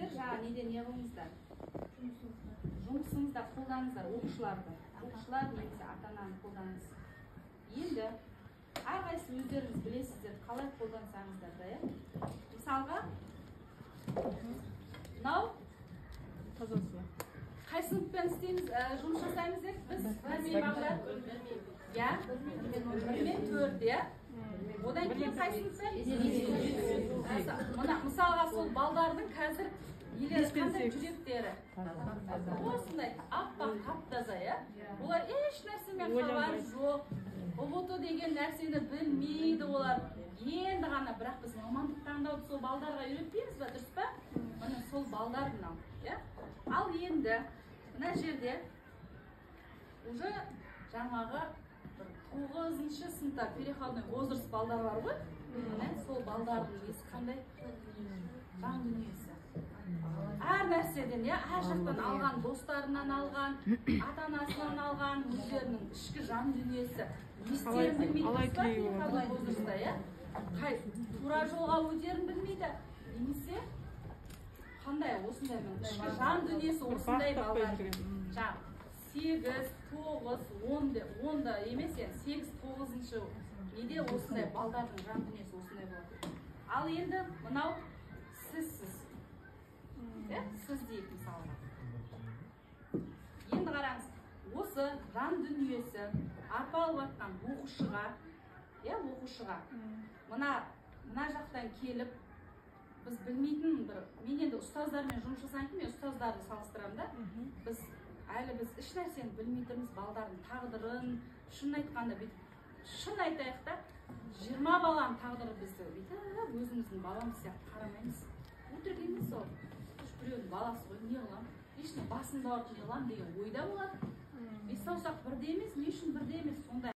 сіздер жаңа неде не қылыңыздар? Жұмысыңызда қолданыңыздар оқушылар немесе ата-ананы қолданыңыз. Енді әрқайсысы өздеріңіз білесіздер, қалай қолдансаңыздар да, иә? Мысалға, мынау қай сыныппен істейміз, жұмыс жасаймыз деп біз Бағдат? Иә, 1-4, иә? Одан кейін қай сыныппен? Мысалға сол балдардың қазір қандай жүректері осындай аппақ тап-таза, иә? Олар еш нәрсемен хабары жоқ. ұбт деген нәрсені білмейді олар. Енді ғана, бірақ біз мамандық таңдауды сол балдарға үйретпейміз ба, дұрыс па? Міне сол балдар мынау, иә? Ал енді мына жерде уже жаңағы 9-шы сыныпта переходной возраст балдар бар ғой? Міне сол балдардың несі қандай? Жан дүниесі. Әр нәрседен, әр жақтан алған, достарынан алған, ата-анасынан алған, өздерінің ішкі жан дүниесі. Естерін білмейді, переходной возрастта, тура жолға өтерін білмейді. Немесе қандай осындай ішкі жан дүниесі осындай балдар. 8, 9, 10 емес, 8-9-шы неде осындай балдардың жан дүниесі осындай болады. Ал енді мынау сізсіз. Сіз дейік мысалға. Енді қараңыз, осы жан дүниесі арпалып атқан оқушыға, мына жақтан келіп, біз білмейтін мен енді ұстаздармен жұмыс жасайтын, мен ұстаздарды салыстырамын да, біз еш нәрсені білмейтініміз, балдардың тағдырын, шын айтқанда, шын айтайық та, 20 баланың тағдыры бізді өзіміздің баламыз сияқты қарамаймыз. Өтірік емес ол. Біреудің баласы ғой, не қылам? Ешіне басымда ауырып не қылам деген ойда болады. Бес саусақ бірде емес, не үшін бірде емес, сондай.